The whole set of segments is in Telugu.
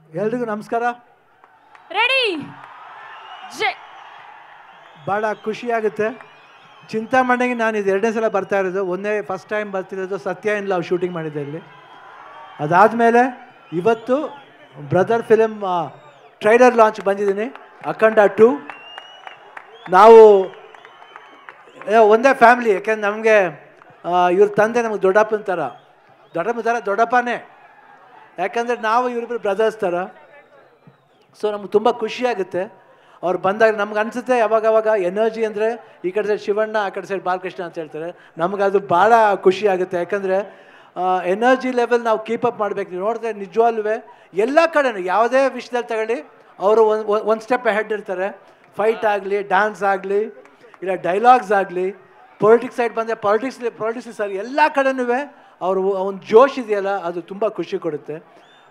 ಎಲ್ರಿಗೂ ನಮಸ್ಕಾರ. ರೆಡಿ. ಭಾಳ ಖುಷಿಯಾಗುತ್ತೆ. ಚಿಂತಾಮಣಿಗೆ ನಾನು ಇದು 2ನೇ ಸಲ ಬರ್ತಾ ಇರೋದು. ಫಸ್ಟ್ ಟೈಮ್ ಬರ್ತಿರೋದು ಸತ್ಯ ಇನ್ ಲವ್ ಶೂಟಿಂಗ್ ಮಾಡಿದ್ದೆ ಇಲ್ಲಿ. ಅದಾದಮೇಲೆ ಇವತ್ತು ಬ್ರದರ್ ಫಿಲಮ್ ಟ್ರೈಲರ್ ಲಾಂಚ್ ಬಂದಿದ್ದೀನಿ. ಅಖಂಡ 2. ನಾವು ಒಂದೇ ಫ್ಯಾಮಿಲಿ. ಯಾಕೆಂದ್ರೆ ನಮಗೆ ಇವ್ರ ತಂದೆ ನಮಗೆ ದೊಡ್ಡಪ್ಪನ ಥರ ದೊಡ್ಡಪ್ಪನೇ. ಯಾಕಂದರೆ ನಾವು ಇವರಿಬ್ಬರು ಬ್ರದರ್ಸ್ ಥರ. ಸೊ ನಮ್ಗೆ ತುಂಬ ಖುಷಿಯಾಗುತ್ತೆ ಅವ್ರು ಬಂದಾಗ. ನಮ್ಗೆ ಅನಿಸುತ್ತೆ ಯಾವಾಗವಾಗ ಎನರ್ಜಿ ಅಂದರೆ ಈ ಕಡೆ ಸೈಡ್ ಶಿವಣ್ಣ, ಆ ಕಡೆ ಸೈಡ್ ಬಾಲಕೃಷ್ಣ ಅಂತ ಹೇಳ್ತಾರೆ. ನಮ್ಗೆ ಅದು ಭಾಳ ಖುಷಿ ಆಗುತ್ತೆ. ಯಾಕಂದರೆ ಎನರ್ಜಿ ಲೆವೆಲ್ ನಾವು ಕೀಪಪ್ ಮಾಡಬೇಕು. ನೀವು ನೋಡಿದ್ರೆ ನಿಜವಾಗ್ಲೂ ಎಲ್ಲ ಕಡೆನೂ ಯಾವುದೇ ವಿಷಯದಲ್ಲಿ ತಗೊಳ್ಳಿ ಅವರು ಒಂದು ಸ್ಟೆಪ್ ಹೆಡ್ ಇರ್ತಾರೆ. ಫೈಟ್ ಆಗಲಿ, ಡ್ಯಾನ್ಸ್ ಆಗಲಿ, ಇಲ್ಲ ಡೈಲಾಗ್ಸ್ ಆಗಲಿ, ಪೊಲಿಟಿಕ್ಸ್ ಸೈಡ್ ಬಂದರೆ ಪೊಲಿಟಿಕ್ಸ್ ಸರ್ ಎಲ್ಲ ಕಡೆನೂ ಅವರು ಒಂದು ಜೋಶ್ ಇದೆಯಲ್ಲ, ಅದು ತುಂಬ ಖುಷಿ ಕೊಡುತ್ತೆ.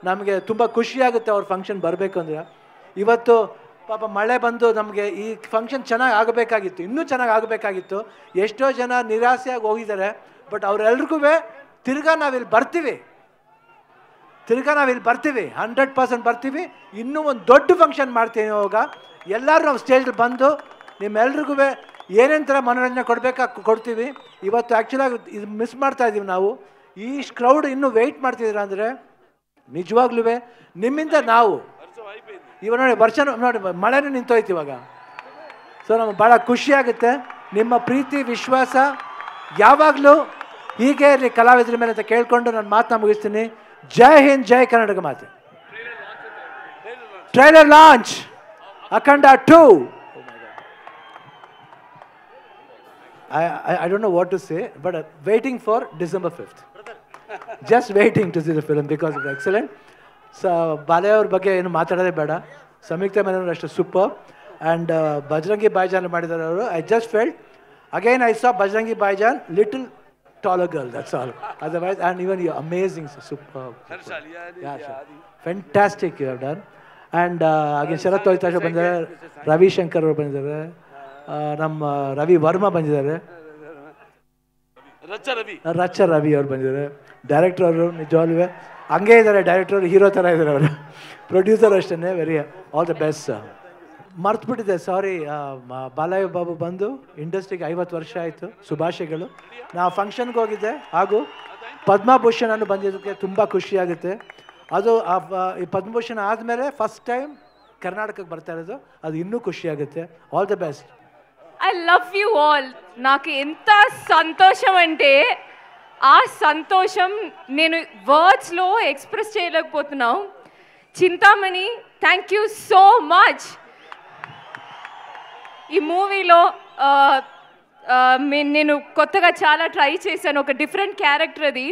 ನಮಗೆ ತುಂಬ ಖುಷಿಯಾಗುತ್ತೆ ಅವ್ರ ಫಂಕ್ಷನ್ ಬರಬೇಕು ಅಂದರೆ. ಇವತ್ತು ಪಾಪ ಮಳೆ ಬಂದು ನಮಗೆ ಈ ಫಂಕ್ಷನ್ ಚೆನ್ನಾಗಿ ಆಗಬೇಕಾಗಿತ್ತು, ಇನ್ನೂ ಚೆನ್ನಾಗಿ ಆಗಬೇಕಾಗಿತ್ತು. ಎಷ್ಟೋ ಜನ ನಿರಾಸೆಯಾಗಿ ಹೋಗಿದ್ದಾರೆ. ಬಟ್ ಅವರೆಲ್ರಿಗೂ ತಿರ್ಗಾ ನಾವಿಲ್ಲಿ ಬರ್ತೀವಿ 100% ಬರ್ತೀವಿ. ಇನ್ನೂ ಒಂದು ದೊಡ್ಡ ಫಂಕ್ಷನ್ ಮಾಡ್ತೀವಿ. ಇವಾಗ ಎಲ್ಲರೂ ನಾವು ಸ್ಟೇಜಲ್ಲಿ ಬಂದು ನಿಮ್ಮೆಲ್ರಿಗೂ ಏನೇನು ಥರ ಮನೋರಂಜನೆ ಕೊಡ್ತೀವಿ. ಇವತ್ತು ಆ್ಯಕ್ಚುಲಾಗಿ ಇದು ಮಿಸ್ ಮಾಡ್ತಾಯಿದ್ದೀವಿ ನಾವು. ಈ ಕ್ರೌಡ್ ಇನ್ನೂ ವೆಯ್ಟ್ ಮಾಡ್ತಿದ್ದೀರ ಅಂದರೆ ನಿಜವಾಗ್ಲೂ ನಿಮ್ಮಿಂದ ನಾವು ಇವಾಗ ನೋಡಿ ಮಳೆನೂ ನಿಂತೋಯ್ತು ಇವಾಗ. ಸೊ ನಮಗೆ ಭಾಳ ಖುಷಿಯಾಗುತ್ತೆ. ನಿಮ್ಮ ಪ್ರೀತಿ ವಿಶ್ವಾಸ ಯಾವಾಗಲೂ ಹೀಗೆ ಇರಲಿ ಕಲಾವಿದರ ಮೇಲೆ ಅಂತ ಕೇಳಿಕೊಂಡು ನಾನು ಮಾತನ್ನ ಮುಗಿಸ್ತೀನಿ. ಜೈ ಹಿಂದ್, ಜೈ ಕರ್ನಾಟಕ ಮಾತೆ. ಟ್ರೈಲರ್ ಲಾಂಚ್ ಅಖಂಡ 2. I don't know what to say, but waiting for December 5th. Just waiting to see the film because it's excellent. So ಬಾಲೆ ಅವ್ರ ಬಗ್ಗೆ ಏನು ಮಾತಾಡೋದೇ ಬೇಡ. ಸಂಯುಕ್ತ ಮೆನನ್ ಅಷ್ಟು ಸೂಪರ್. ಆ್ಯಂಡ್ ಬಜರಂಗಿ ಭಾಯ್ಜಾನ್ ಮಾಡಿದ್ದಾರೆ ಅವರು. I just felt again I saw Bajrangi bhaijaan little taller girl, that's all. Otherwise, and even you're amazing, so superb. Fantastic you have done. And again ಶರತ್ ವೈತಾಶ ಬಂದಿದ್ದಾರೆ, ರವಿಶಂಕರ್ ಅವರು ಬಂದಿದ್ದಾರೆ, ನಮ್ಮ ರವಿ ವರ್ಮಾ ಬಂದಿದ್ದಾರೆ, ರಚ್ಚ ರವಿ ಅವ್ರು ಬಂದಿದ್ದಾರೆ. ಡೈರೆಕ್ಟರ್ ಅವರು ನಿಜವಾಗ್ಲೂ ಹಂಗೆ ಇದ್ದಾರೆ. ಡೈರೆಕ್ಟರ್ ಹೀರೋ ಥರ ಇದ್ದಾರೆ ಅವರು. ಪ್ರೊಡ್ಯೂಸರ್ ಅಷ್ಟೇ. Very all the best. ಮರ್ತುಬಿಟ್ಟಿದೆ, ಸಾರಿ. ಬಾಲಯ್ಯ ಬಾಬು ಬಂದು ಇಂಡಸ್ಟ್ರಿಗೆ 50 ವರ್ಷ ಆಯಿತು. ಶುಭಾಶಯಗಳು. ನಾವು ಫಂಕ್ಷನ್ಗೆ ಹೋಗಿದ್ದೆ, ಹಾಗೂ ಪದ್ಮಭೂಷಣ ಬಂದಿದ್ದಕ್ಕೆ ತುಂಬ ಖುಷಿಯಾಗುತ್ತೆ. ಅದು ಈ ಪದ್ಮಭೂಷಣ ಆದಮೇಲೆ ಫಸ್ಟ್ ಟೈಮ್ ಕರ್ನಾಟಕಕ್ಕೆ ಬರ್ತಾ ಇರೋದು, ಅದು ಇನ್ನೂ ಖುಷಿಯಾಗುತ್ತೆ. All the best. I love you all. నాకు ఎంత సంతోషం అంటే ఆ సంతోషం నేను వర్డ్స్లో ఎక్స్ప్రెస్ చేయలేకపోతున్నాను. Chintamani, thank you so much. ఈ మూవీలో నేను కొత్తగా చాలా ట్రై చేశాను. ఒక డిఫరెంట్ క్యారెక్టర్ అది.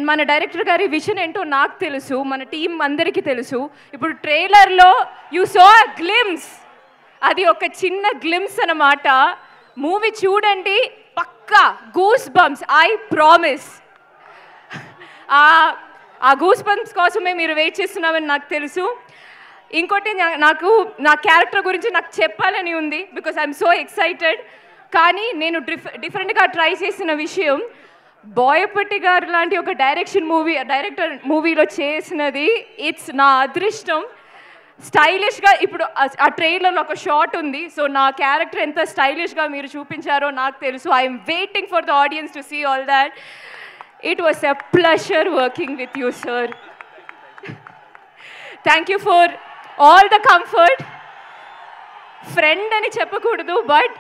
మన డైరెక్టర్ గారి విజన్ ఏంటో నాకు తెలుసు, మన టీం అందరికీ తెలుసు. ఇప్పుడు ట్రైలర్లో యూ సో అ గ్లిమ్స్, అది ఒక చిన్న గ్లిమ్స్ అన్నమాట. మూవీ చూడండి, పక్కా గూస్ బంప్స్, ఐ ప్రామిస్. ఆ గూస్ బంప్స్ కోసమే మీరు వెయిట్ చేస్తున్నామని నాకు తెలుసు. ఇంకోటి, నాకు నా క్యారెక్టర్ గురించి నాకు చెప్పాలని ఉంది, బికాస్ ఐఎమ్ సో ఎక్సైటెడ్. కానీ నేను డిఫరెంట్గా ట్రై చేసిన విషయం, బోయపట్టి గారు లాంటి ఒక డైరెక్టర్ మూవీలో చేసినది ఇట్స్ నా అదృష్టం. స్టైలిష్గా ఇప్పుడు ఆ ట్రైలర్లో ఒక షాట్ ఉంది. సో నా క్యారెక్టర్ ఎంత స్టైలిష్గా మీరు చూపించారో నాకు తెలుసు. I'm waiting for the audience to see all that. It was a pleasure working with you sir. Thank you for all the comfort. Friend అని చెప్పకూడదు, but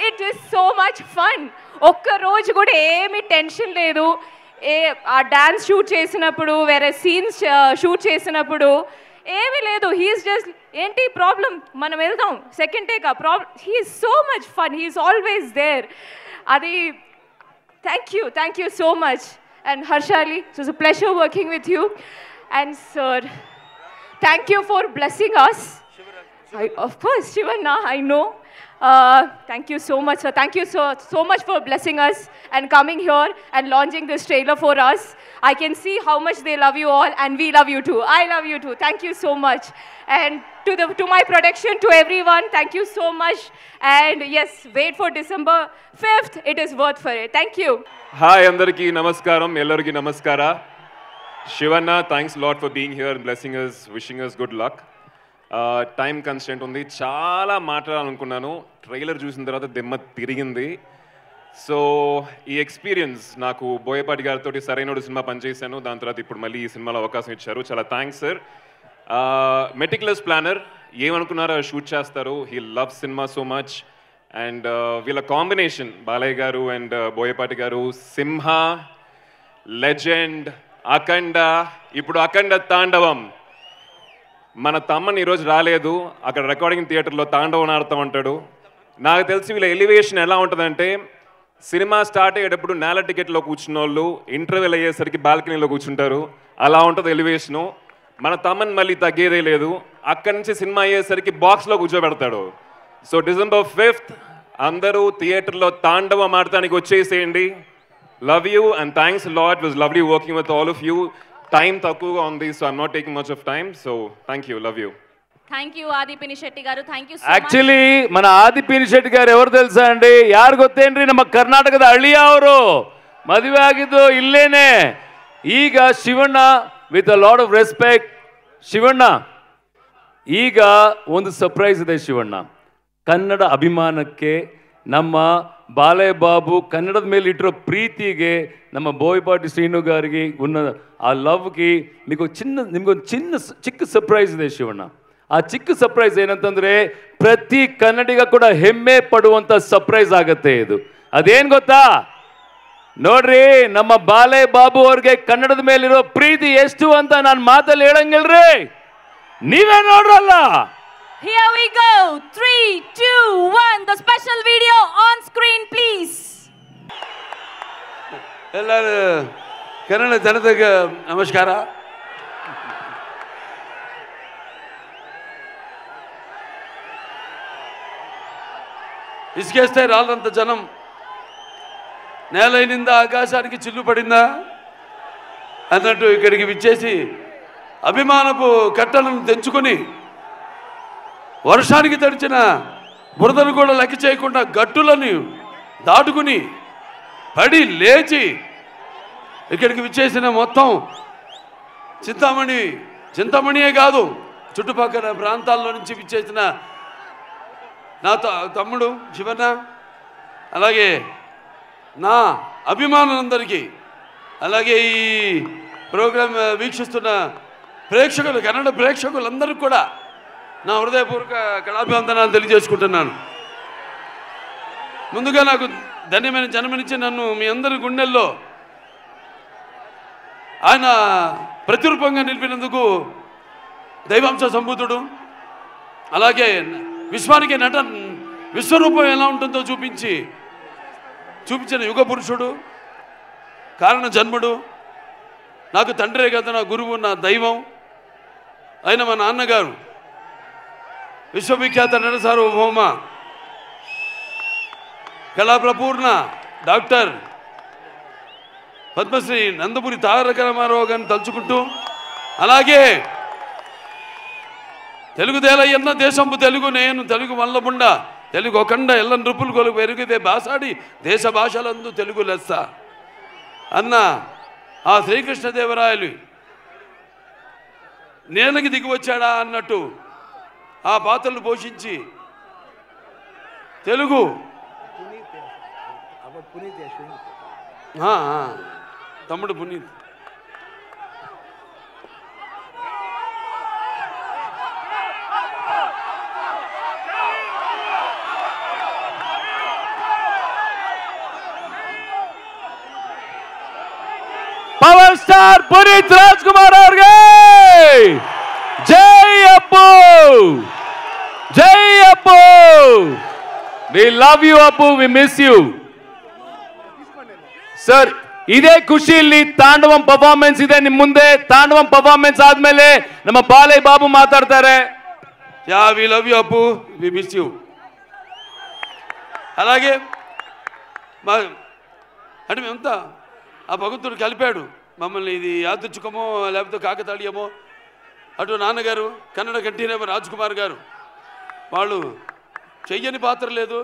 it is so much fun. ఒక్కరోజు కూడా ఏమీ టెన్షన్ లేదు. ఆ డ్యాన్స్ షూట్ చేసినప్పుడు, వేరే సీన్స్ షూట్ చేసినప్పుడు ఏమీ లేదు. హీఈస్ జస్ట్ ఏంటి ప్రాబ్లం, మనం వెళ్దాం, సెకండ్ టేక్. ఆ problem, he's so much fun, he's always there. అది thank you so much. And Harshali, it was a pleasure working with you. And sir, thank you for blessing us. Of course, Shivanna, I know. Thank you so much, sir. Thank you so much for blessing us and coming here and launching this trailer for us. I can see how much they love you all, and we love you too. I love you too. Thank you so much. And to my production, to everyone, thank you so much. And yes, wait for December 5th. It is worth for it. Thank you. Hi, andariki namaskaram, ellariki namaskara. Shivanna, thanks a lot for being here and blessing us, wishing us good luck. Time constraint ఉంది, చాలా మాట్లాడాలనుకున్నాను. ట్రైలర్ చూసిన తర్వాత దిమ్మ తిరిగింది. సో ఈ ఎక్స్పీరియన్స్ నాకు బోయపాటి గారితో సరైనడు సినిమా పనిచేశాను. దాని తర్వాత ఇప్పుడు మళ్ళీ ఈ సినిమాలో అవకాశం ఇచ్చారు. చాలా థ్యాంక్స్ సార్. మెటిక్యులస్ ప్లానర్, ఏమనుకున్నారో షూట్ చేస్తారు. He love cinema so much. And వీళ్ళ కాంబినేషన్ బాలయ్య గారు అండ్ బోయపాటి గారు, సింహ, లెజెండ్, అఖండ, ఇప్పుడు అఖండ తాండవం. మన తమ్మని ఈరోజు రాలేదు, అక్కడ రికార్డింగ్ థియేటర్లో తాండవం ఆడుతూ ఉంటాడు. నాకు తెలిసి వీళ్ళ ఎలివేషన్ ఎలా ఉంటుందంటే, సినిమా స్టార్ట్ అయ్యేటప్పుడు నేల టికెట్లో కూర్చున్న వాళ్ళు ఇంటర్వెల్ అయ్యేసరికి బాల్కనీలో కూర్చుంటారు. అలా ఉంటుంది ఎలివేషను. మన తమ్మని మళ్ళీ తగ్గేదే లేదు. అక్కడి నుంచి సినిమా అయ్యేసరికి బాక్స్లో కూర్చోబెడతాడు. సో December 5th అందరూ థియేటర్లో తాండవం ఆడటానికి వచ్చేసేయండి. Love you and thanks a lot. It was lovely working with all of you. Time తక్కువగా ఉంది, so I'm not taking much of time. So thank you, love you. Thank you Adi Pinisetti garu. Thank you so Actually, much. మన ఆది పినిశెట్టి గారు ఎవరు తెలుసా అండి? ಯಾರು ಗೊತ್ತೇನ್ರಿ? ನಮ್ಮ ಕರ್ನಾಟಕದ ಹಳ್ಳಿಯ ಅವರು. ಮದುವೆ ಆಗಿದ್ದು ಇಲ್ಲೇನೆ. ಈಗ Shivanna with a lot of respect, Shivanna ಈಗ ಒಂದು ಸರ್ಪ್ರೈಸ್ ಇದೆ. ಶಿವಣ್ಣ ಕನ್ನಡ ಅಭಿಮಾನಕ್ಕೆ, ನಮ್ಮ ಬಾಲಯ್ಯ ಬಾಬು ಕನ್ನಡದ ಮೇಲೆ ಇಟ್ಟಿರೋ ಪ್ರೀತಿಗೆ, ನಮ್ಮ ಬೋಯಪಾಟಿ ಶ್ರೀನು గారికి ఉన్న ఆ లవ్కి నిమಗೊಂದು ಚಿಕ್ಕ ಸರ್ಪ್ರೈಸ್ ಇದೆ ಶಿವಣ್ಣ. ಆ ಚಿಕ್ಕ ಸರ್ಪ್ರೈಸ್ ಏನಂತಂದ್ರೆ ಪ್ರತಿ ಕನ್ನಡಿಗ ಕೂಡ ಹೆಮ್ಮೆ ಪಡುವಂತ ಸರ್ಪ್ರೈಸ್ ಆಗುತ್ತೆ ಇದು. ಅದೇನು ಗೊತ್ತಾ? ನೋಡ್ರಿ, ನಮ್ಮ ಬಾಲಯ್ಯ ಬಾಬು ಅವ್ರಿಗೆ ಕನ್ನಡದ ಮೇಲಿರೋ ಪ್ರೀತಿ ಎಷ್ಟು ಅಂತ ನಾನು ಮಾತಲ್ಲಿ ಹೇಳಂಗಿಲ್ರಿ, ನೀವೇ ನೋಡ್ರಲ್ಲ. Here we go. 3, 2, 1. The special video on screen, please. ಎಲ್ಲರೂ ಕನ್ನಡ ಜನತೆಗೆ ನಮಸ್ಕಾರ. ఇసుకేస్తే రాళ్ళంత జనం నేలైనిందా ఆకాశానికి చిల్లు పడిందా అన్నట్టు ఇక్కడికి విచ్చేసి అభిమానపు కట్టలను తెంచుకొని వర్షానికి తడిచిన బురదను కూడా లెక్క చేయకుండా గట్టులను దాటుకుని పడి లేచి ఇక్కడికి విచ్చేసిన మొత్తం చింతామణియే కాదు, చుట్టుపక్కల ప్రాంతాల్లో నుంచి విచ్చేసిన నా తమ్ముడు శివన్న, అలాగే నా అభిమానులందరికీ, అలాగే ఈ ప్రోగ్రాం వీక్షిస్తున్న ప్రేక్షకులు, కన్నడ ప్రేక్షకులందరికీ కూడా నా హృదయపూర్వక కళాభివందనాలు తెలియజేసుకుంటున్నాను. ముందుగా నాకు ధన్యమైన జన్మనిచ్చి నన్ను మీ అందరి గుండెల్లో ఆయన ప్రతిరూపంగా నిలిపినందుకు దైవాంశ సంభూతుడు, అలాగే విశ్వానికి విశ్వరూపం ఎలా ఉంటుందో చూపించిన యుగ పురుషుడు, కారణ జన్ముడు, నాకు తండ్రే కదా నా గురువు, నా దైవం అయిన మా నాన్నగారు, విశ్వవిఖ్యాత నట సార్వభౌమ కళాప్రపూర్ణ డాక్టర్ పద్మశ్రీ నందమూరి తారక రామారావు గారిని తలుచుకుంటూ, అలాగే తెలుగుదేలయ్యన్న దేశంపు తెలుగు నేను తెలుగు వల్లబుండ తెలుగు ఒకండ ఎల్ల నృపులు కొలుగు పెరిగితే బాసాడి దేశ భాషలందు తెలుగు లెస్స అన్న ఆ శ్రీకృష్ణదేవరాయలు నేలకి దిగి వచ్చాడా అన్నట్టు ఆ పాత్రలు పోషించి తెలుగు తమ్ముడు పునీత్ ಪವರ್ ಸ್ಟಾರ್ ಪುನೀತ್ ರಾಜ್ಕುಮಾರ್ ಅವ್ರಿಗೆ ಜೈ ಅಪ್ಪು, ಜೈ Appu. We love you Appu, we miss you sir. ಇದೇ ಖುಷಿಯಲ್ಲಿ ತಾಂಡವಂ ಪರ್ಫಾರ್ಮೆನ್ಸ್ ಇದೆ ನಿಮ್ಮ ಮುಂದೆ. ತಾಂಡವಂ ಪರ್ಫಾರ್ಮೆನ್ಸ್ ಆದ್ಮೇಲೆ ನಮ್ಮ ಬಾಲಯ್ಯ ಬಾಬು ಮಾತಾಡ್ತಾರೆ. యా వి లవ్ యూ అప్పు, వి మిస్ యూ. అలాగే అంటే మేమంతా ఆ భగవంతుడు కలిపాడు మమ్మల్ని. ఇది యాదృచ్ఛికమో లేకపోతే కాకతాళీయమో. అటు నాన్నగారు కన్నడ కంఠీరవ రాజ్ కుమార్ గారు, వాళ్ళు చెయ్యని పాత్ర లేదు.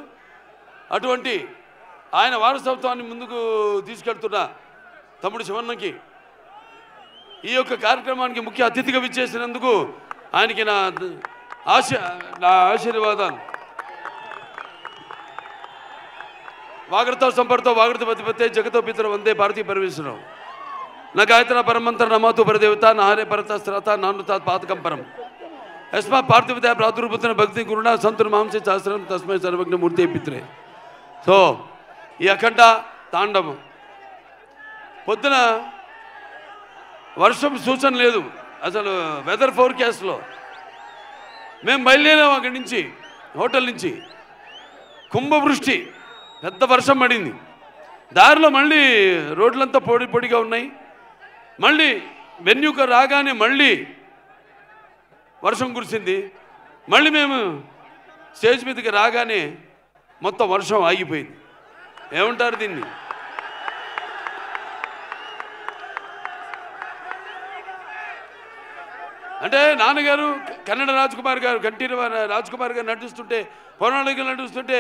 అటువంటి ఆయన వారసత్వాన్ని ముందుకు తీసుకెళ్తున్న తమ్ముడు శివన్నకి ఈ యొక్క కార్యక్రమానికి ముఖ్య అతిథిగా విచ్చేసినందుకు ఆయనకి నా ఆశీర్వాదాలు. వాగర్తో సంపర్తో వాగర్త పతిపతే జగతో పితర వందే భారతీయ పరమేశ్వరం నా గాయత్ర పరమంతర నమాతు పరదేవత నాహరే పరతస్త్రత నానుతాత్ పాతకం పరం యస్మా పార్థివత ప్రాదుర్భూతన భక్తి గురుణ సంతున మాంసే శాస్త్రం తస్మై సర్వజ్ఞ మూర్తి పిత్రే. సో ఈ అఖండ తాండవం పొద్దున వర్షం సూచన లేదు అసలు వెదర్ ఫోర్కాస్ట్లో. మేము బయలుదేరాం అక్కడి నుంచి హోటల్ నుంచి, కుంభవృష్టి పెద్ద వర్షం పడింది. దారిలో మళ్ళీ రోడ్లంతా పొడి పొడిగా ఉన్నాయి. మళ్ళీ వెన్యూకు రాగానే మళ్ళీ వర్షం కురిసింది. మళ్ళీ మేము స్టేజ్ మీదకి రాగానే మొత్తం వర్షం ఆగిపోయింది. ఏమంటారు దీన్ని? అంటే నాన్నగారు కన్నడ రాజ్కుమార్ గారు కంఠీర రాజ్కుమార్ గారు నటిస్తుంటే పౌరాణికలు నటిస్తుంటే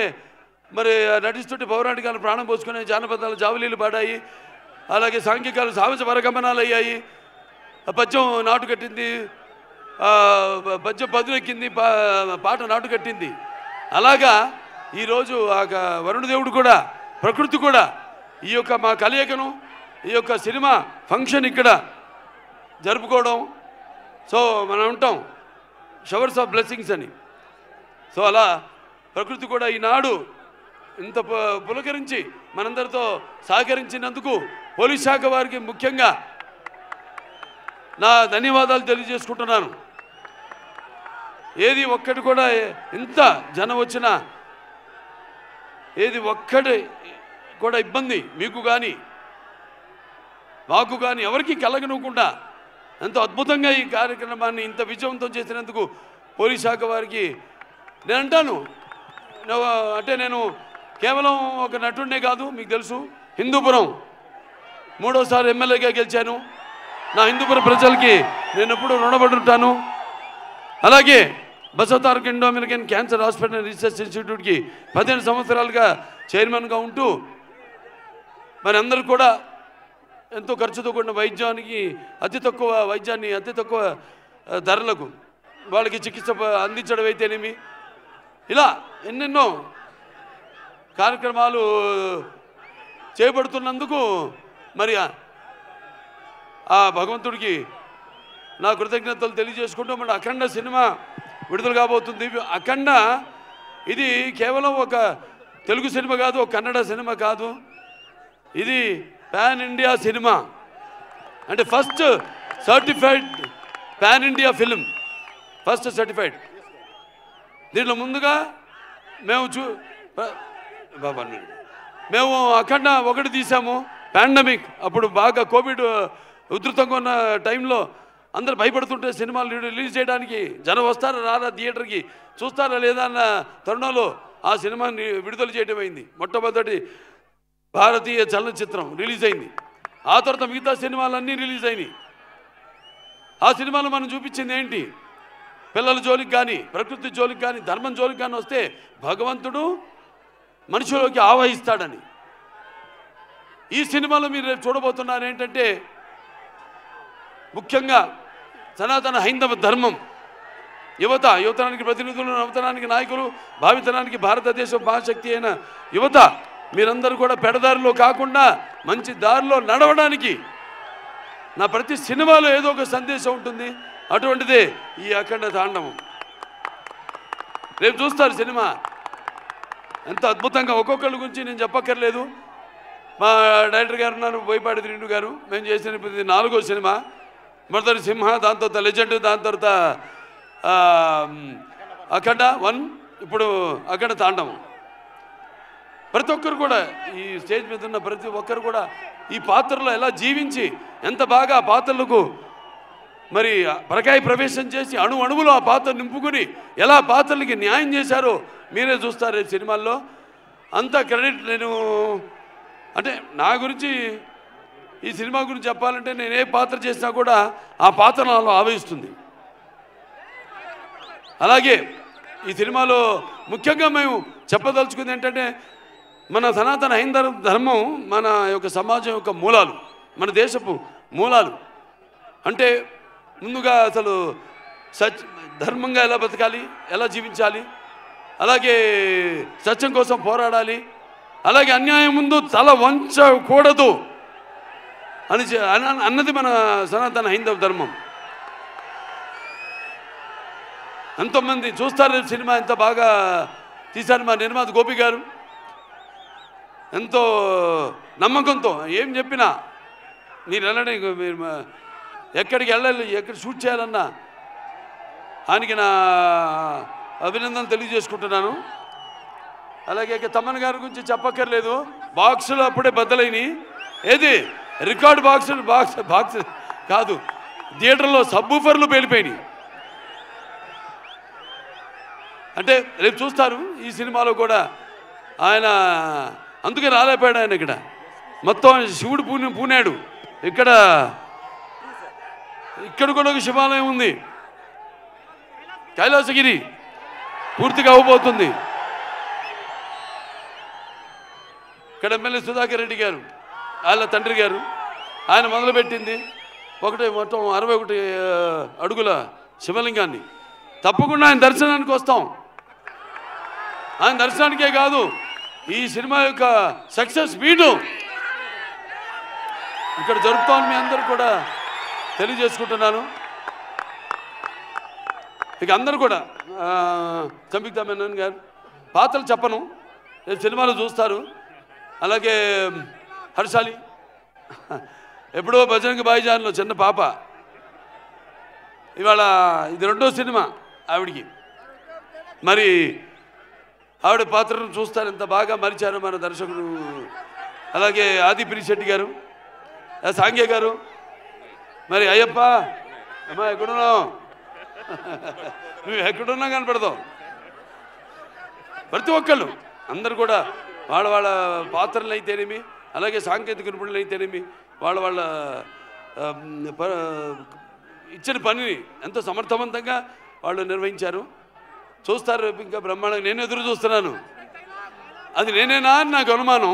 మరి నటిస్తుంటే పౌరాణికాలు ప్రాణం పోసుకునే జానపదాలు జావలీలు పాడాయి. అలాగే సాంఘికాలు సాహస వరగమనాలు అయ్యాయి. పద్యం నాటు కట్టింది, పద్యం పదునెక్కింది, పాట నాటు కట్టింది. అలాగా ఈరోజు ఆ వరుణదేవుడు కూడా ప్రకృతి కూడా ఈ యొక్క మా కలయికను ఈ యొక్క సినిమా ఫంక్షన్ ఇక్కడ జరుపుకోవడం. సో మనం ఉంటాం షవర్స్ ఆఫ్ బ్లెస్సింగ్స్ అని. సో అలా ప్రకృతి కూడా ఈనాడు ఇంత పులకరించి మనందరితో సహకరించినందుకు పోలీస్ శాఖ వారికి ముఖ్యంగా నా ధన్యవాదాలు తెలియజేసుకుంటున్నాను. ఏది ఒక్కటి కూడా ఇంత జనం వచ్చినా ఏది ఒక్కటి కూడా ఇబ్బంది మీకు కానీ మాకు కానీ ఎవరికి కలగనుకుండా ఎంతో అద్భుతంగా ఈ కార్యక్రమాన్ని ఇంత విజయవంతం చేసినందుకు పోలీస్ శాఖ వారికి నేను అంటాను. అంటే నేను కేవలం ఒక నటుడినే కాదు, మీకు తెలుసు హిందూపురం 3వ ఎమ్మెల్యేగా గెలిచాను. నా హిందూపురం ప్రజలకి నేను ఎప్పుడూ రుణపడి ఉంటాను. అలాగే Basavataraka Indo American cancer hospital research ఇన్స్టిట్యూట్కి 15 సంవత్సరాలుగా చైర్మన్గా ఉంటూ మరి అందరూ కూడా ఎంతో ఖర్చుతో కూడిన వైద్యానికి అతి తక్కువ ధరలకు వాళ్ళకి చికిత్స అందించడం అయితేనేమి, ఇలా ఎన్నెన్నో కార్యక్రమాలు చేపడుతున్నందుకు మరి ఆ భగవంతుడికి నా కృతజ్ఞతలు తెలియజేసుకుంటూ మన అఖండ సినిమా విడుదల కాబోతుంది. అఖండ ఇది కేవలం ఒక తెలుగు సినిమా కాదు, ఒక కన్నడ సినిమా కాదు, ఇది పాన్ ఇండియా సినిమా. అంటే first certified pan India film, first certified. దీంట్లో ముందుగా మేము అఖండ 1 తీసాము. పాండమిక్ అప్పుడు బాగా కోవిడ్ ఉధృతంగా ఉన్న టైంలో అందరు భయపడుతుంటే సినిమాలు రిలీజ్ చేయడానికి జనం వస్తారా రారా థియేటర్కి చూస్తారా లేదా అన్న తరుణంలో ఆ సినిమాని విడుదల చేయడం అయింది. మొట్టమొదటి భారతీయ చలనచిత్రం రిలీజ్ అయింది. ఆ తర్వాత మిగతా సినిమాలన్నీ రిలీజ్ అయినాయి. ఆ సినిమాలో మనం చూపించింది ఏంటి? పిల్లల జోలికి కానీ ప్రకృతి జోలికి కానీ ధర్మం జోలికి కానీ వస్తే భగవంతుడు మనుషులోకి ఆవహిస్తాడని. ఈ సినిమాలో మీరు రేపు చూడబోతున్నారు ఏంటంటే ముఖ్యంగా సనాతన హైందవ ధర్మం, యువతరానికి ప్రతినిధులు, నవతరానికి నాయకులు, భావితరానికి భారతదేశ మహాశక్తి అయిన యువత మీరందరూ కూడా పెడదారిలో కాకుండా మంచి దారిలో నడవడానికి నా ప్రతి సినిమాలో ఏదో ఒక సందేశం ఉంటుంది. అటువంటిదే ఈ అఖండ తాండవం. రేపు చూస్తారు సినిమా ఎంత అద్భుతంగా. ఒక్కొక్కరి గురించి నేను చెప్పక్కర్లేదు. మా డైరెక్టర్ గారు ఉన్నారు బోయపాటి శ్రీను గారు. మేము చేసిన 4వ సినిమా. మొదటి సింహ, దాని తర్వాత లెజెండ్, దాని తర్వాత అఖండ 1, ఇప్పుడు అఖండ తాండవం. ప్రతి ఒక్కరు కూడా ఈ స్టేజ్ మీద ఉన్న ప్రతి ఒక్కరు కూడా ఈ పాత్రలో ఎలా జీవించి ఎంత బాగా ఆ పాత్రలకు మరి పరకాయ ప్రవేశం చేసి అణువులో ఆ పాత్ర నింపుకుని ఎలా పాత్రలకి న్యాయం చేశారో మీరే చూస్తారు ఈ సినిమాల్లో. అంత క్రెడిట్ నేను అంటే నా గురించి ఈ సినిమా గురించి చెప్పాలంటే నేను ఏ పాత్ర చేసినా కూడా ఆ పాత్ర నాలో ఆవహిస్తుంది. అలాగే ఈ సినిమాలో ముఖ్యంగా మేము చెప్పదలుచుకుంది ఏంటంటే మన సనాతన హైందవ ధర్మం మన యొక్క సమాజం యొక్క మూలాలు, మన దేశపు మూలాలు. అంటే ముందుగా అసలు ధర్మంగా ఎలా బతకాలి, ఎలా జీవించాలి, అలాగే సత్యం కోసం పోరాడాలి, అలాగే అన్యాయం ముందు తల వంచకూడదు అన్నది మన సనాతన హైందవ ధర్మం. ఎంతోమంది చూస్తారు సినిమా, ఎంత బాగా తీశారు మా నిర్మాత గోపి గారు. ఎంతో నమ్మకంతో ఏం చెప్పినా మీరు వెళ్ళండి, మీరు ఎక్కడికి వెళ్ళాలి, ఎక్కడ షూట్ చేయాలన్నా ఆయనకి నా అభినందనలు తెలియజేసుకుంటున్నాను. అలాగే తమ్మన్ గారి గురించి చెప్పక్కర్లేదు. బాక్సులు అప్పుడే బద్దలైనవి. ఏది రికార్డు బాక్స్ కాదు, థియేటర్లో సబ్బూఫర్లు పేలిపోయినాయి. అంటే రేపు చూస్తారు ఈ సినిమాలో కూడా ఆయన అందుకే రాలేపోయాడు. ఆయన మొత్తం శివుడు పూనాడు. ఇక్కడ కూడా ఒక శివాలయం ఉంది, కైలాసగిరి పూర్తిగా అవ్వబోతుంది. ఇక్కడ ఎమ్మెల్యే సుధాకర్ రెడ్డి గారు, వాళ్ళ తండ్రి గారు, ఆయన మొదలుపెట్టింది మొత్తం 61 అడుగుల శివలింగాన్ని. తప్పకుండా ఆయన దర్శనానికి వస్తాం. ఆయన దర్శనానికే కాదు, ఈ సినిమా యొక్క సక్సెస్ మీటు ఇక్కడ జరుపుతామని మీ అందరూ కూడా తెలియజేసుకుంటున్నాను. ఇక అందరూ కూడా సంయుక్త మేనన్ గారు పాత్రలు చెప్పను, సినిమాలో చూస్తారు. అలాగే హర్షాలి ఎప్పుడో భజనకి బాయిజాన్లో చిన్న పాప, ఇవాళ ఇది 2వ సినిమా ఆవిడికి. మరి ఆవిడ పాత్రను చూస్తారు, ఎంత బాగా మరిచారు మన దర్శకుడు. అలాగే ఆది పినిశెట్టి గారు, సాంగే గారు, మరి అయ్యప్ప అమ్మా ఎక్కడున్నావు, నువ్వు ఎక్కడున్నా కనపడతావు. ప్రతి ఒక్కళ్ళు అందరు కూడా వాళ్ళ పాత్రలు అయితేనేమి, అలాగే సాంకేతిక నిపుణులు అయితేనేమి, వాళ్ళ ఇచ్చిన పనిని ఎంతో సమర్థవంతంగా వాళ్ళు నిర్వహించారు. చూస్తారు ఇంకా బ్రహ్మాండంగా. నేను ఎదురు చూస్తున్నాను, అది నేనేనా అని నాకు అనుమానం.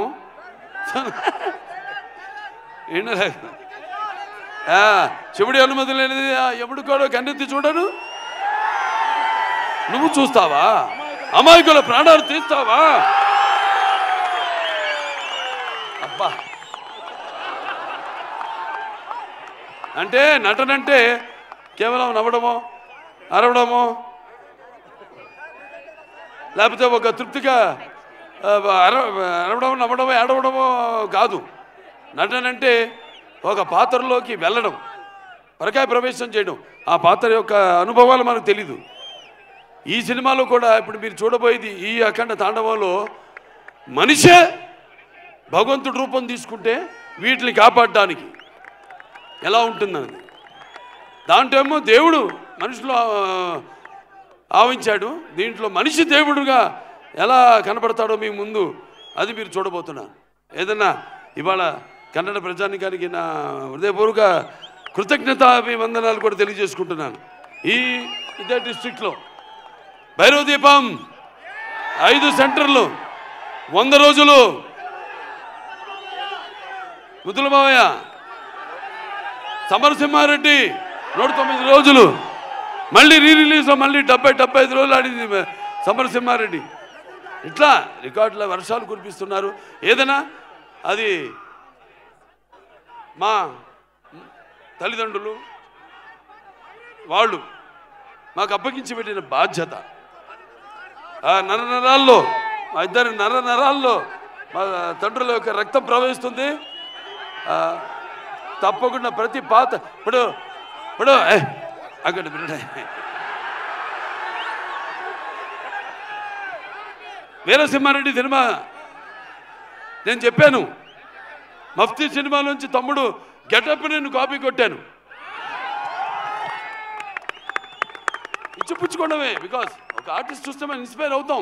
శివుడి అనుమతి లేనిది ఎప్పుడు కూడా కన్నెత్తి చూడను. నువ్వు చూస్తావా, అమాయకుల ప్రాణాలు తీస్తావా? అబ్బా, అంటే నటనంటే కేవలం నవ్వడమో అరవడమో లేకపోతే ఒక తృప్తిగా అరవడం నవ్వడమో ఏడవడమో కాదు. నటనంటే ఒక పాత్రలోకి వెళ్ళడం, పరకాయ ప్రవేశం చేయడం. ఆ పాత్ర యొక్క అనుభవాలు మనకు తెలీదు. ఈ సినిమాలో కూడా ఇప్పుడు మీరు చూడబోయేది ఈ అఖండ తాండవంలో మనిషే భగవంతుడి రూపం తీసుకుంటే వీటిని కాపాడడానికి ఎలా ఉంటుందన్నది. దాంట్లో ఏమో దేవుడు మనుషులు ఆవించాడు, దీంట్లో మనిషి దేవుడుగా ఎలా కనపడతాడో మీ ముందు అది మీరు చూడబోతున్నారు. ఏదన్నా ఇవాళ కన్నడ ప్రజానికానికి నా హృదయపూర్వక కృతజ్ఞతాభివందనాలు కూడా తెలియజేసుకుంటున్నాను. ఇదే డిస్ట్రిక్ట్లో భైరవ దీపం 5 సెంటర్లు 100 రోజులు, ముద్దుల మావయ్య సమరసింహారెడ్డి 109 రోజులు, మళ్ళీ రిలీజ్లో మళ్ళీ 70-75 రోజులు ఆడింది సమరసింహారెడ్డి. ఇట్లా రికార్డుల వర్షాలు కురిపిస్తున్నారు. ఏదైనా అది మా తల్లిదండ్రులు వాళ్ళు మాకు అప్పగించి పెట్టిన బాధ్యత. ఆ నరనరాల్లో, మా ఇద్దరి నరనరాల్లో మా తండ్రుల యొక్క రక్తం ప్రవహిస్తుంది. తప్పకుండా ప్రతి ఇప్పుడు అక్కడ వీరసింహారెడ్డి సినిమా నేను చెప్పాను, మఫ్తీ సినిమాలోంచి తమ్ముడు గెటప్ నేను కాపీ కొట్టాను. ఇచ్చిపుచ్చుకోవడమే, బికాస్ ఒక ఆర్టిస్ట్ చూస్తే మనం ఇన్స్పైర్ అవుతాం.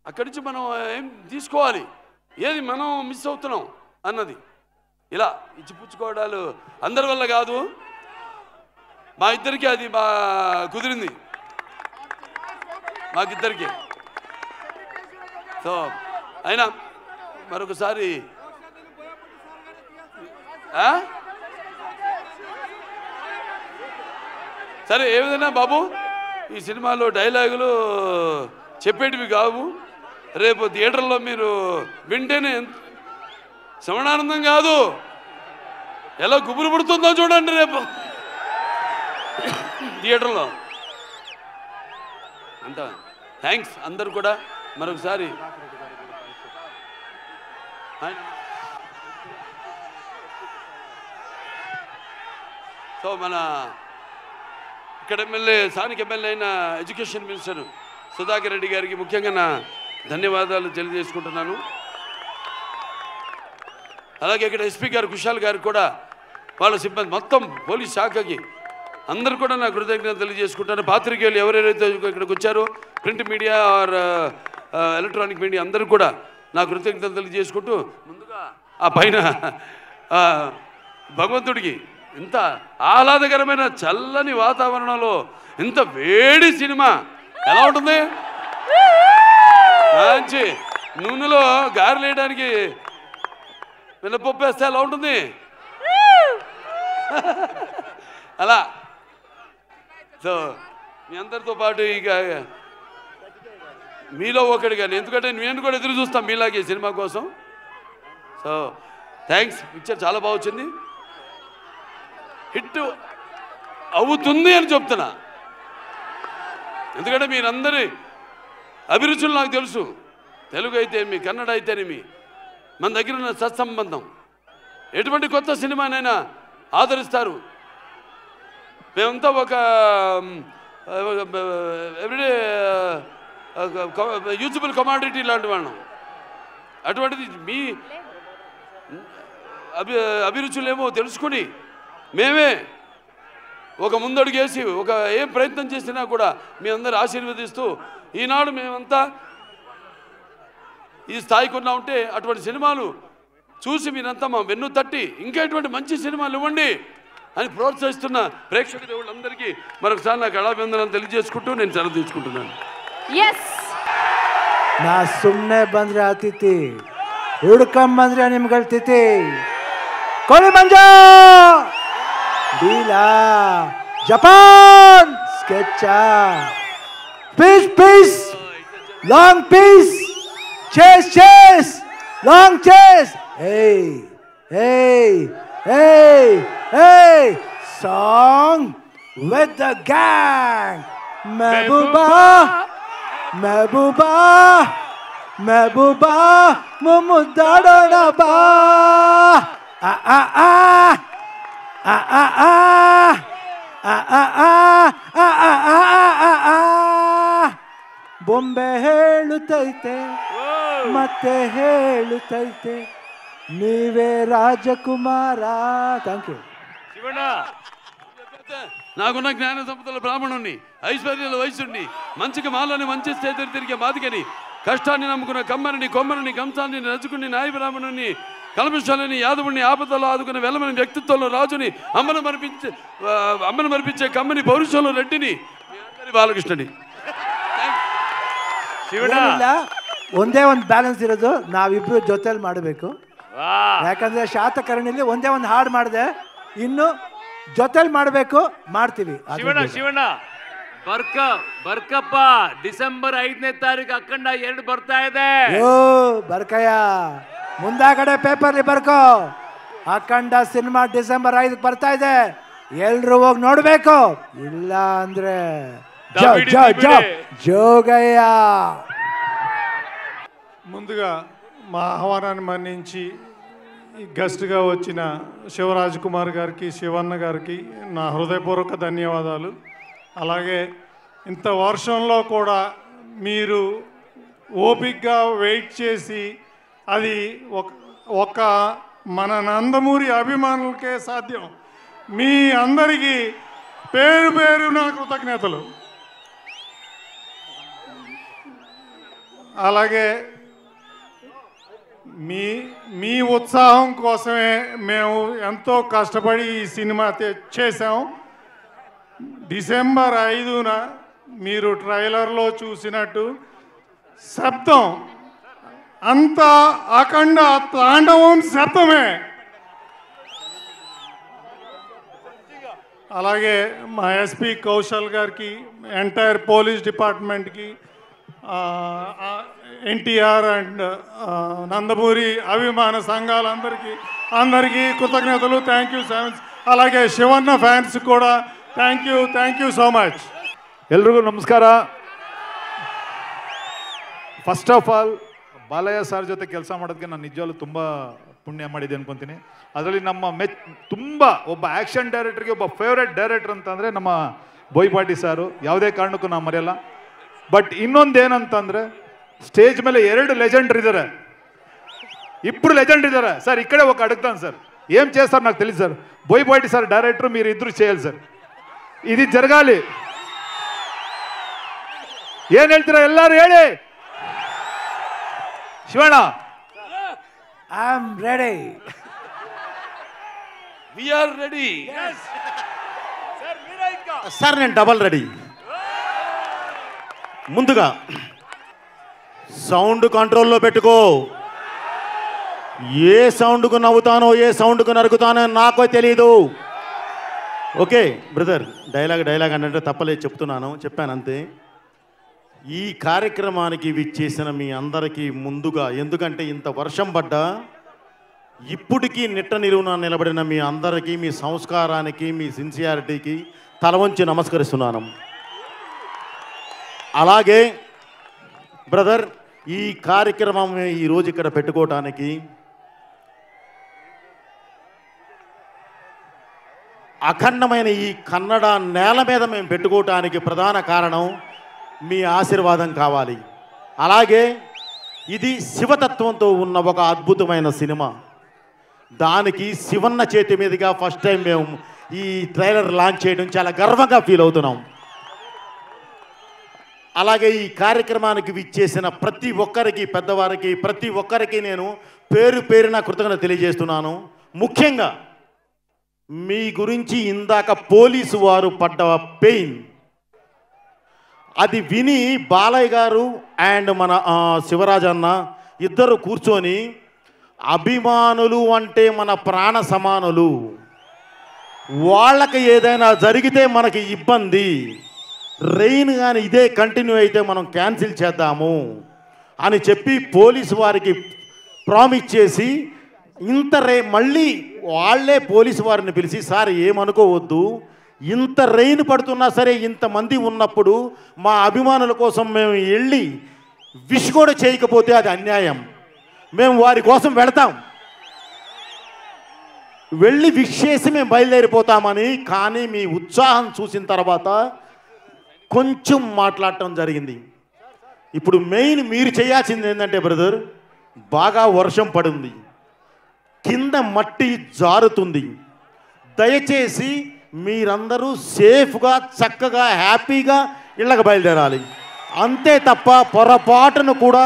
అక్కడి నుంచి మనం ఏం తీసుకోవాలి, ఏది మనం మిస్ అవుతున్నాం అన్నది. ఇలా ఇచ్చిపుచ్చుకోవడాలు అందరి వల్ల కాదు, మా ఇద్దరికి అది కుదిరింది, మాకిద్దరికి. సో అయినా మరొకసారి సరే ఏ విధంగా బాబు ఈ సినిమాలో డైలాగులు చెప్పేటివి కావు, రేపు థియేటర్లో మీరు వింటేనే శ్రవణానందం కాదు ఎలా గుబురు పుడుతుందో చూడండి రేపు థియేటర్లో. అంత థ్యాంక్స్ అందరు కూడా మరొకసారి. సో మన ఇక్కడ ఎమ్మెల్యే స్థానిక ఎమ్మెల్యే అయిన ఎడ్యుకేషన్ మినిస్టర్ సుధాకర్ రెడ్డి గారికి ముఖ్యంగా నా ధన్యవాదాలు తెలియజేసుకుంటున్నాను. అలాగే ఇక్కడ ఎస్పీ గారు కుశాల్ గారు కూడా వాళ్ళ సిబ్బంది మొత్తం పోలీస్ శాఖకి అందరు కూడా నా కృతజ్ఞతలు తెలియజేసుకుంటాను. పాత్రికేయులు ఎవరెవరైతే ఇక్కడికి వచ్చారో print media are electronic media అందరూ కూడా నా కృతజ్ఞతలు తెలియజేసుకుంటూ ముందుగా ఆ పైన భగవంతుడికి ఇంత ఆహ్లాదకరమైన చల్లని వాతావరణంలో ఇంత వేడి సినిమా ఎలా ఉంటుంది? మంచి నూనెలో గారెలు వేయడానికి మినపప్పు వేస్తే ఎలా ఉంటుంది అలా. సో మీ అందరితో పాటు ఇక మీలో ఒకటిగా, ఎందుకంటే నేను కూడా ఎదురు చూస్తాను మీలాగే సినిమా కోసం. సో థ్యాంక్స్, పిక్చర్ చాలా బాగా వచ్చింది, హిట్ అవుతుంది అని చెప్తున్నా. ఎందుకంటే మీరందరి అభిరుచులు నాకు తెలుసు, తెలుగు అయితేనేమి కన్నడ అయితేనేమి మన దగ్గర ఉన్న సత్సంబంధం, ఎటువంటి కొత్త సినిమానైనా ఆదరిస్తారు. మేమంతా ఒక ఎవ్రీడే యూజబుల్ కమాడిటీ లాంటి వాళ్ళం. అటువంటిది మీ అభిరుచులేమో తెలుసుకుని మేమే ఒక ముందడుగేసి ఒక ఏం ప్రయత్నం చేసినా కూడా మీ అందరు ఆశీర్వదిస్తూ ఈనాడు మేమంతా ఈ స్థాయికి ఉన్నా ఉంటే అటువంటి సినిమాలు చూసి మీరంతా మా వెన్ను తట్టి ఇంకా ఎటువంటి మంచి సినిమాలు ఇవ్వండి అని ప్రోత్సహిస్తున్న ప్రేక్షక దేవుళ్ళందరికీ మరొకసారి నా కళాభివందనాలు తెలియజేసుకుంటూ నేను సెలవు తీసుకుంటున్నాను. ನಾ ಸುಮ್ಮನೆ ಬಂದ್ರೆ ಆತಿಥಿ, ಹುಡ್ಕೊಂಬಂದ್ರೆ ನಿಮ್ಗಳ್ತಿಥಿ. ಕೋಳಿ ಮಂಜ ಡೀಲಾ Japan sketch piece piece long piece chase chase long chase. Hey hey hey hey song with the gang. Mehbooba महबूबा महबूबा मुमुदाड़ोना बा आ आ आ आ आ आ आ आ आ आ आ ಬೊಂಬೆ ಹೇಳುತ್ತೈತೆ ಮತ್ತೆ ಹೇಳುತ್ತೈತೆ ನೀವೇ ರಾಜಕುಮಾರ. Thank you. ಶಿವಣ್ಣ, నాకున్న జ్ఞాన సంపదల బ్రాహ్మణుణ్ణి, ఐశ్వర్యాల వయసుని, మంచికి మాలని మంచి స్థితి తిరిగే బాధికని, కష్టాన్ని నమ్ముకున్న కమ్మని కొమ్మని కంసాన్ని నచ్చుకుని నాయ బ్రాహ్మణుని, కల్మషాలని యాదవుని, ఆపదలో ఆదుకున్న వెలమని వ్యక్తిత్వంలో రాజుని, అమ్మను మరిపించే కమ్మని పౌరుషంలో రెడ్డిని, బాలకృష్ణని. ಒಂದೇ ಒಂದು ಬ್ಯಾಲೆನ್ಸ್ ಇರೋದು, ನಾವಿಬ್ರು ಜೊತೆಲಿ ಮಾಡಬೇಕು. ಯಾಕಂದ್ರೆ ಶಾತಕರ್ಣಿಲಿ ಒಂದೇ ಒಂದು ಹಾಡು ಮಾಡಿದೆ, ಇನ್ನು ಜೊತೆಲಿ ಮಾಡಬೇಕು, ಮಾಡ್ತೀವಿ. ಶಿವಣ್ಣ ಬರ್ಕಪ್ಪ, ಡಿಸೆಂಬರ್ 5ನೇ ತಾರೀಕು ಅಖಂಡ 2 ಬರ್ತಾ ಇದೆ. ಬರ್ಕಯ್ಯ, ಮುಂದಾಗಡೆ ಪೇಪರ್ಲಿ ಬರ್ಕೋ, ಅಖಂಡ ಸಿನಿಮಾ ಡಿಸೆಂಬರ್ 5ಕ್ಕೆ ಬರ್ತಾ ಇದೆ, ಎಲ್ರು ಹೋಗಿ ನೋಡ್ಬೇಕು. ಇಲ್ಲ ಅಂದ್ರೆ జోగయ్య. ముందుగా మా ఆహ్వానాన్ని మన్నించి గెస్ట్గా వచ్చిన శివరాజ్ కుమార్ గారికి, శివన్న గారికి నా హృదయపూర్వక ధన్యవాదాలు. అలాగే ఇంత వర్షంలో కూడా మీరు ఓపికగా వెయిట్ చేసి, అది ఒక మన నందమూరి అభిమానులకే సాధ్యం. మీ అందరికీ పేరు పేరు నా కృతజ్ఞతలు. అలాగే మీ ఉత్సాహం కోసమే మేము ఎంతో కష్టపడి ఈ సినిమా చేసాం. డిసెంబర్ 5న మీరు ట్రైలర్లో చూసినట్టు శబ్దం అంతా అఖండ తాండవం శబ్దమే. అలాగే మా ఎస్పీ కౌశల్ గారికి, ఎంటైర్ పోలీస్ డిపార్ట్మెంట్కి, ఎన్టీఆర్ అండ్ నందమూరి అభిమాన సంఘాలందరికీ కృతజ్ఞతలు. Thank you so much. అలాగే శివన్న ఫ్యాన్స్ కూడా ಥ್ಯಾಂಕ್ ಯು ಸೋ ಮಚ್. ಎಲ್ರಿಗೂ ನಮಸ್ಕಾರ. First of all Balayya sir ಜೊತೆ ಕೆಲಸ ಮಾಡೋದಕ್ಕೆ ನಾನು ನಿಜವಾಗ್ಲೂ ತುಂಬ ಪುಣ್ಯ ಮಾಡಿದೆ ಅನ್ಕೊತೀನಿ. ಅದರಲ್ಲಿ ನಮ್ಮ ತುಂಬ ಒಬ್ಬ ಆ್ಯಕ್ಷನ್ ಡೈರೆಕ್ಟರ್ಗೆ ಒಬ್ಬ ಫೇವ್ರೆಟ್ ಡೈರೆಕ್ಟರ್ ಅಂತಂದರೆ ನಮ್ಮ ಬೋಯಿಪಾಟಿ ಸಾರು, ಯಾವುದೇ ಕಾರಣಕ್ಕೂ ನಾವು ಮರೆಯಲ್ಲ. ಬಟ್ ಇನ್ನೊಂದು ಏನಂತಂದರೆ స్టేజ్ ಮೇಲೆ 2 లెజెండర్ ఇದ್ದಾರೆ, ఇప్పుడు లెజెండ్ ఇದ್ದಾರೆ సార్. ఇక్కడే ఒక అడుగుతాను సార్, ఏం చేస్తారు నాకు తెలియదు సార్. బోయిపాటి సార్ డైరెక్టర్, మీరు ఇద్దరు చేయాలి సార్, ఇది జరగాలి. ఏం ಹೇಳ್ತೀರಾ ಎಲ್ಲರೂ ಹೇಳಿ. Shivanna I am ready. We are ready. Sir నేను డబల్ రెడీ. ముందుగా సౌండ్ కంట్రోల్లో పెట్టుకో. ఏ సౌండ్కు నవ్వుతానో ఏ సౌండ్కు నరుకుతానో నాకో తెలీదు. ఓకే బ్రదర్, డైలాగ్ అంటే తప్పలేదు, చెప్పాను అంతే. ఈ కార్యక్రమానికి విచ్చేసిన మీ అందరికీ ముందుగా, ఎందుకంటే ఇంత వర్షం పడ్డా ఇప్పటికీ నిట్ట నిలువున నిలబడిన మీ అందరికీ, మీ సంస్కారానికి, మీ సిన్సియారిటీకి తల వంచి నమస్కరిస్తున్నాను. అలాగే బ్రదర్, ఈ కార్యక్రమం ఈరోజు ఇక్కడ పెట్టుకోవటానికి అఖండమైన ఈ కన్నడ నేల మీద మేము పెట్టుకోవటానికి ప్రధాన కారణం మీ ఆశీర్వాదం కావాలి. అలాగే ఇది శివతత్వంతో ఉన్న ఒక అద్భుతమైన సినిమా. దానికి శివన్న చేతి మీదుగా ఫస్ట్ టైం మేము ఈ ట్రైలర్ లాంచ్ చేయడం చాలా గర్వంగా ఫీల్ అవుతున్నాం. అలాగే ఈ కార్యక్రమానికి విచ్చేసిన ప్రతి ఒక్కరికి, పెద్దవారికి, ప్రతి ఒక్కరికి నేను పేరున కృతజ్ఞత తెలియజేస్తున్నాను. ముఖ్యంగా మీ గురించి ఇందాక పోలీసు వారు పడ్డ పెయిన్, అది విని బాలయ్య గారు అండ్ మన శివరాజ్ అన్న ఇద్దరు కూర్చొని, అభిమానులు అంటే మన ప్రాణ సమానులు, వాళ్ళకి ఏదైనా జరిగితే మనకి ఇబ్బంది, రెయిన్ కానీ ఇదే కంటిన్యూ అయితే మనం క్యాన్సిల్ చేద్దాము అని చెప్పి పోలీసు వారికి ప్రామిస్ చేసి, మళ్ళీ వాళ్ళే పోలీసు వారిని పిలిచి, సార్ ఏమనుకోవద్దు, ఇంత రెయిన్ పడుతున్నా సరే ఇంతమంది ఉన్నప్పుడు మా అభిమానుల కోసం మేము వెళ్ళి విష్ కూడా చేయకపోతే అది అన్యాయం, మేము వారి కోసం వెళతాం, వెళ్ళి విష్ చేసి మేము బయలుదేరిపోతామని. కానీ మీ ఉత్సాహం చూసిన తర్వాత కొంచెం మాట్లాడటం జరిగింది. ఇప్పుడు మెయిన్ మీరు చేయాల్సింది ఏంటంటే బ్రదర్, బాగా వర్షం పడింది, కింద మట్టి జారుతుంది, దయచేసి మీరందరూ సేఫ్గా చక్కగా హ్యాపీగా ఇళ్ళకి బయలుదేరాలి. అంతే తప్ప పొరపాటును కూడా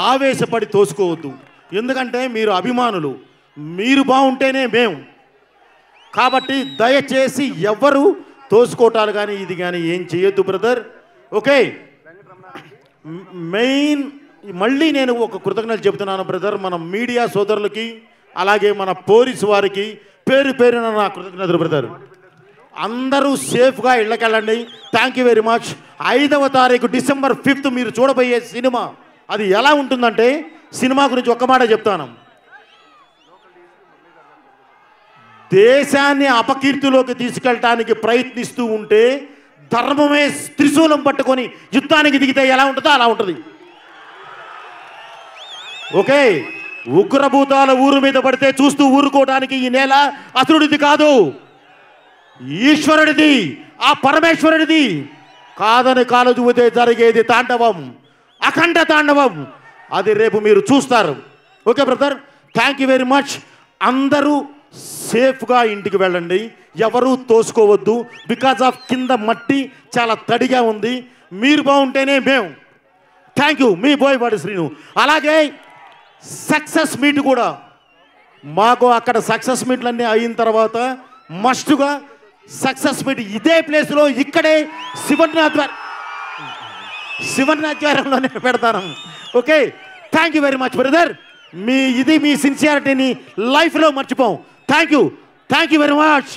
ఆవేశపడి తోసుకోవద్దు. ఎందుకంటే మీరు అభిమానులు, మీరు బాగుంటేనే మేము. కాబట్టి దయచేసి ఎవరు తోసుకోవటాలు కానీ ఇది కానీ ఏం చేయొద్దు బ్రదర్. ఓకే, మెయిన్ మళ్ళీ నేను ఒక కృతజ్ఞతలు చెబుతున్నాను బ్రదర్, మన మీడియా సోదరులకి, అలాగే మన పోలీసు వారికి పేరున నా కృతజ్ఞతలు బ్రదర్. అందరూ సేఫ్గా ఇళ్ళకెళ్ళండి. Thank you very much. 5వ తారీఖు డిసెంబర్ 5th మీరు చూడబోయే సినిమా అది ఎలా ఉంటుందంటే, సినిమా గురించి ఒక్క మాట చెప్తాను. దేశాన్ని అపకీర్తిలోకి తీసుకెళ్ళటానికి ప్రయత్నిస్తూ ఉంటే ధర్మమే త్రిశూలం పట్టుకొని యుద్ధానికి దిగితే ఎలా ఉంటుందో అలా ఉంటుంది. ఓకే, ఉగ్రభూతాల ఊరు మీద పడితే చూస్తూ ఊరుకోవడానికి ఈ నేల అసురుడిది కాదు, ఈశ్వరుడిది, ఆ పరమేశ్వరుడిది. కాదని కాలు చూపితే జరిగేది తాండవం, అఖండ తాండవం. అది రేపు మీరు చూస్తారు. Okay brother, thank you very much. అందరూ సేఫ్గా ఇంటికి వెళ్ళండి, ఎవరూ తోసుకోవద్దు. బికాజ్ ఆఫ్ కింద మట్టి చాలా తడిగా ఉంది, మీరు బాగుంటేనే మేము. థ్యాంక్ యూ, మీ బోయపాటి శ్రీను. అలాగే సక్సెస్ మీట్ కూడా మాకు అక్కడ సక్సెస్ మీట్లన్నీ అయిన తర్వాత మస్ట్గా సక్సెస్ మీట్ ఇదే ప్లేస్లో ఇక్కడే శివన్ ఆధ్వర్యంలోనే పెడతాను. Okay, thank you very much brother. మీ సిన్సియారిటీని లైఫ్లో మర్చిపోం. Thank you very much.